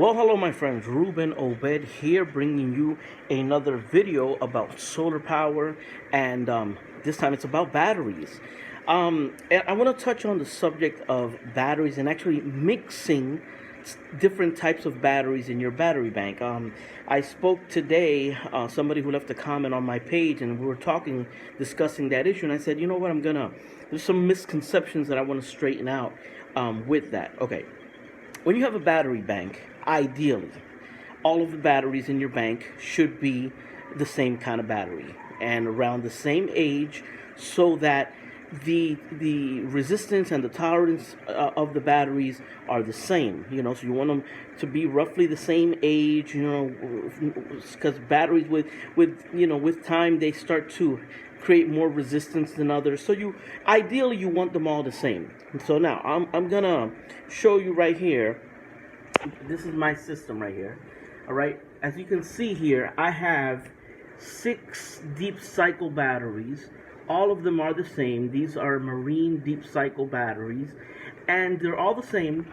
Well, hello my friends, Ruben Obed here bringing you another video about solar power and this time it's about batteries. And I want to touch on the subject of batteries and actually mixing different types of batteries in your battery bank. I spoke today, somebody who left a comment on my page and we were discussing that issue, and I said, you know what, there's some misconceptions that I want to straighten out with that. Okay. When you have a battery bank, ideally, all of the batteries in your bank should be the same kind of battery and around the same age, so that the resistance and the tolerance of the batteries are the same. So you want them to be roughly the same age. Because batteries with time they start to create more resistance than others. So ideally you want them all the same. So now I'm gonna show you right here. This is my system right here. All right, as you can see here, I have 6 deep cycle batteries. All of them are the same. These are marine deep cycle batteries, and they're all the same.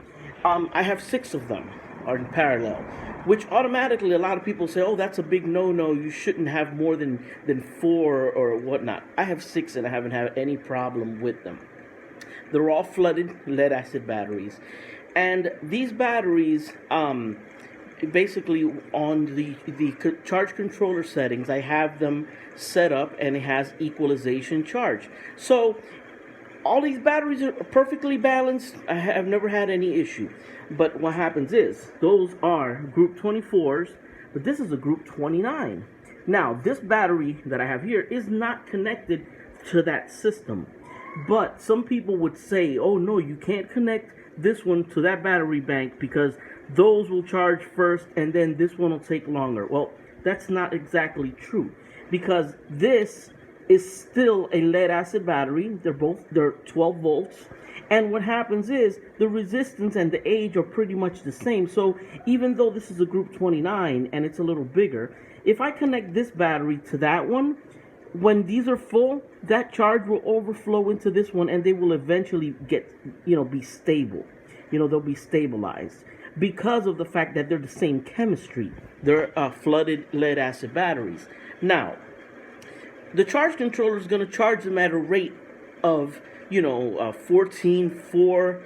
I have 6 of them are in parallel, which automatically a lot of people say, oh, that's a big no-no. You shouldn't have more than 4 or whatnot. I have 6 and I haven't had any problem with them. They're all flooded lead acid batteries. And these batteries, basically on the charge controller settings, I have them set up and it has equalization charge. So all these batteries are perfectly balanced. I have never had any issue. But what happens is, those are group 24s, but this is a group 29. Now, this battery that I have here is not connected to that system. But some people would say, oh no, you can't connect this one to that battery bank because those will charge first and then this one will take longer. Well, that's not exactly true, because this is still a lead acid battery. They're 12 volts. And what happens is the resistance and the age are pretty much the same. So even though this is a group 29 and it's a little bigger, if I connect this battery to that one, when these are full, that charge will overflow into this one and they will eventually be stable. They'll be stabilized because of the fact that they're the same chemistry. They're flooded lead acid batteries. Now, the charge controller is going to charge them at a rate of 14.4,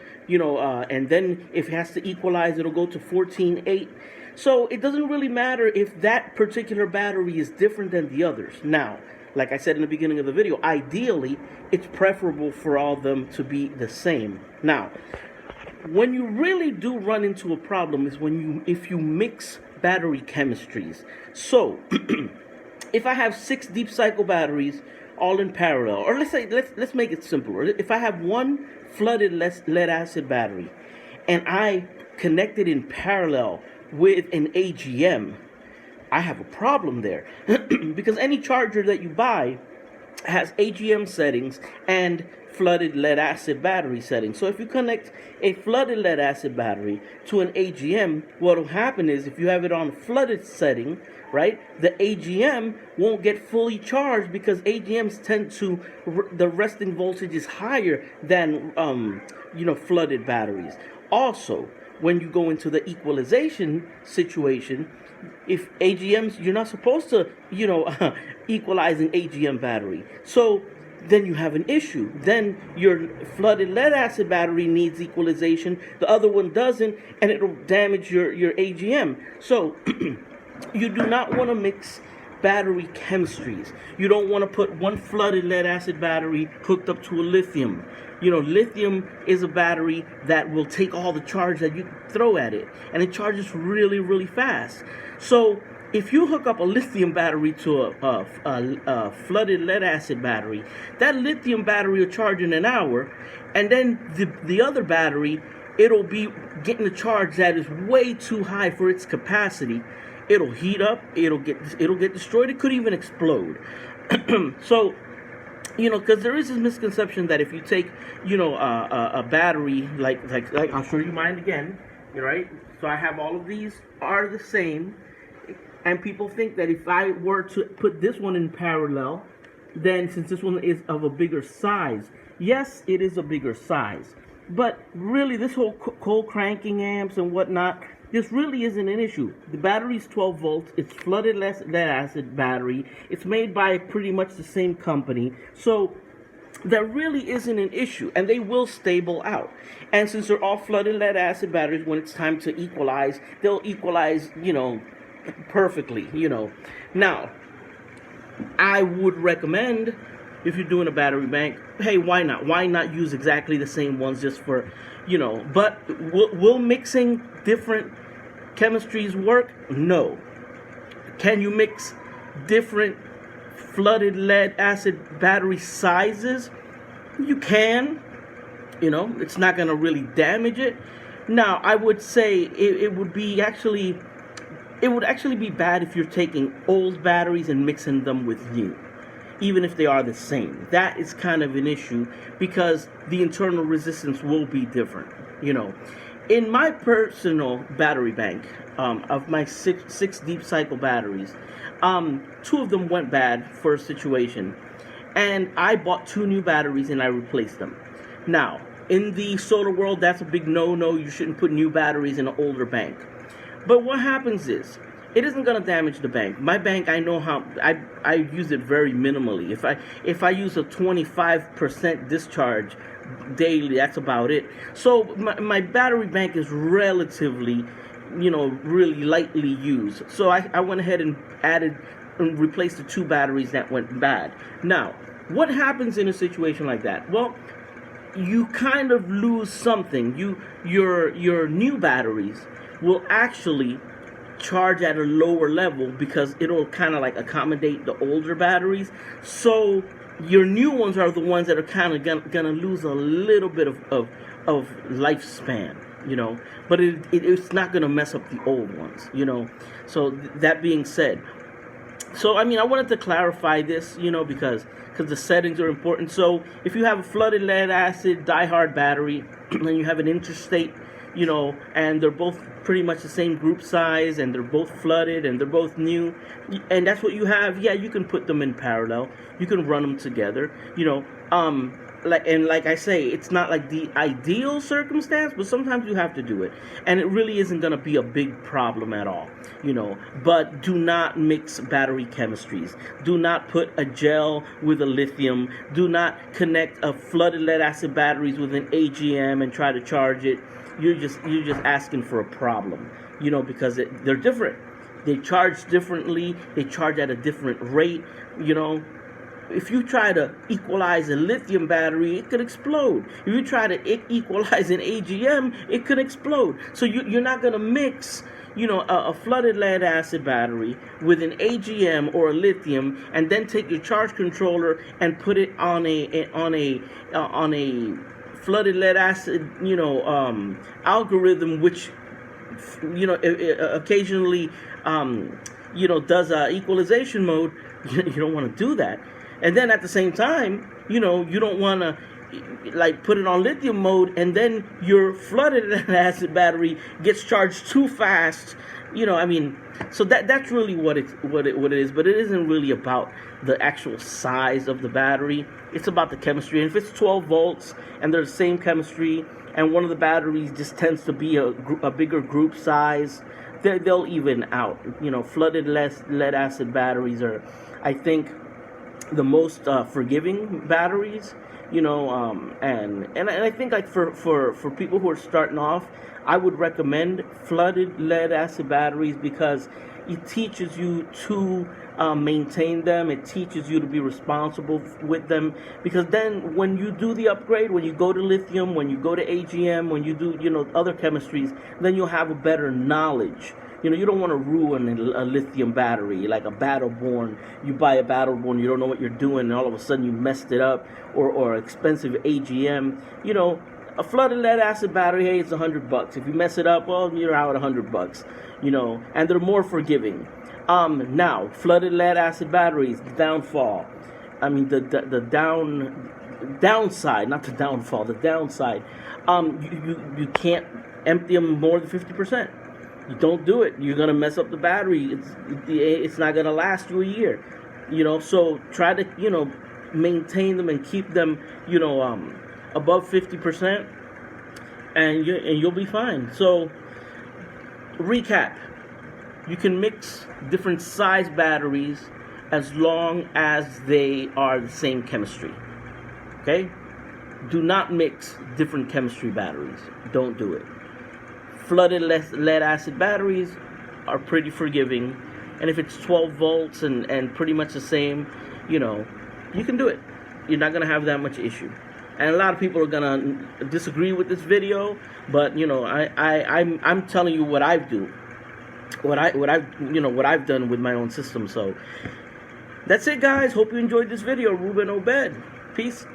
and then if it has to equalize, it'll go to 14.8. So it doesn't really matter if that particular battery is different than the others. Now, like I said in the beginning of the video, ideally, it's preferable for all of them to be the same. Now, when you really do run into a problem is if you mix battery chemistries. So, if I have 6 deep cycle batteries all in parallel, or let's make it simpler. If I have one flooded lead acid battery and I connect it in parallel with an AGM, I have a problem there because any charger that you buy has AGM settings and flooded lead acid battery settings. So if you connect a flooded lead acid battery to an AGM, what will happen is if you have it on flooded setting, right, the AGM won't get fully charged because AGMs tend to, the resting voltage is higher than, flooded batteries. Also, when you go into the equalization situation, if AGMs, you're not supposed to, equalize an AGM battery. So then you have an issue. Then your flooded lead acid battery needs equalization. The other one doesn't, and it'll damage your AGM. So you do not want to mix battery chemistries. You don't want to put one flooded lead acid battery hooked up to a lithium. Lithium is a battery that will take all the charge that you throw at it, and it charges really, really fast. So if you hook up a lithium battery to a flooded lead acid battery, that lithium battery will charge in an hour, and then the other battery, it'll be getting a charge that is way too high for its capacity. It'll heat up, it'll get destroyed, it could even explode. So, because there is this misconception that if you take, a battery, like I'll show you mine again, right? So I have all of these are the same, and people think that if I were to put this one in parallel, then since this one is of a bigger size, yes, it is a bigger size, But really, this whole cold cranking amps and whatnot, this really isn't an issue. The battery's 12 volts. It's flooded lead acid battery. It's made by pretty much the same company. So there really isn't an issue, and they will stable out. And since they're all flooded lead acid batteries, when it's time to equalize, they'll equalize, perfectly, Now, I would recommend, if you're doing a battery bank, hey, why not? Why not use exactly the same ones just for, but will mixing different chemistries work? No. Can you mix different flooded lead acid battery sizes? You can. It's not going to really damage it. Now, I would say it would actually be bad if you're taking old batteries and mixing them with new, even if they are the same. That is kind of an issue because the internal resistance will be different. In my personal battery bank, of my six deep cycle batteries, 2 of them went bad for a situation, and I bought 2 new batteries and I replaced them. Now, in the solar world, that's a big no-no. You shouldn't put new batteries in an older bank. But what happens is, it isn't going to damage the bank. My bank, I know how, I use it very minimally. If I use a 25% discharge daily, that's about it. So my battery bank is relatively, really lightly used. So I went ahead and added and replaced the 2 batteries that went bad. Now, what happens in a situation like that? Well, you kind of lose something. Your new batteries will actually charge at a lower level because it'll kind of like accommodate the older batteries. So your new ones are the ones that are kind of gonna lose a little bit of lifespan, but it's not gonna mess up the old ones, So that being said, so I wanted to clarify this, because the settings are important. So if you have a flooded lead acid diehard battery and you have an interstate, and they're both pretty much the same group size, and they're both flooded, and they're both new, and that's what you have, yeah, you can put them in parallel. You can run them together, like I say, it's not like the ideal circumstance, but sometimes you have to do it, and it really isn't going to be a big problem at all, but do not mix battery chemistries. Do not put a gel with a lithium. Do not connect a flooded lead acid batteries with an AGM and try to charge it. You're just asking for a problem, because they're different. They charge differently. They charge at a different rate. If you try to equalize a lithium battery, it could explode. If you try to equalize an AGM, it could explode. So you're not going to mix, a flooded lead acid battery with an AGM or a lithium, and then take your charge controller and put it on a flooded lead acid, algorithm, which, occasionally, does equalization mode. You don't want to do that. And then at the same time, you don't want to put it on lithium mode, and then your flooded acid battery gets charged too fast. So that's really what it is. But it isn't really about the actual size of the battery. It's about the chemistry. And if it's 12 volts and they're the same chemistry, and one of the batteries just tends to be a bigger group size, they'll even out. Flooded lead acid batteries are, I think, the most forgiving batteries, and I think for people who are starting off, I would recommend flooded lead acid batteries because it teaches you to maintain them. It teaches you to be responsible with them, because then when you do the upgrade, when you go to lithium, when you go to AGM, when you do other chemistries, then you'll have a better knowledge. You don't want to ruin a lithium battery, like a Battleborn. You buy a Battleborn, you don't know what you're doing, and all of a sudden you messed it up, or expensive AGM. A flooded lead acid battery, hey, it's $100. If you mess it up, well, you're out $100. And they're more forgiving. Now, flooded lead acid batteries, the downfall. The downside, not the downfall, the downside. You can't empty them more than 50%. You don't do it, you're gonna mess up the battery. It's not gonna last you a year. So try to maintain them and keep them above 50%. and you'll be fine. So, recap: you can mix different size batteries as long as they are the same chemistry. Okay? Do not mix different chemistry batteries. Don't do it. Flooded lead acid batteries are pretty forgiving, and if it's 12 volts and pretty much the same, you can do it. You're not gonna have that much issue. And a lot of people are gonna disagree with this video, but I'm telling you what I do, what I've done with my own system. So that's it, guys. Hope you enjoyed this video. Ruben Obed. Peace.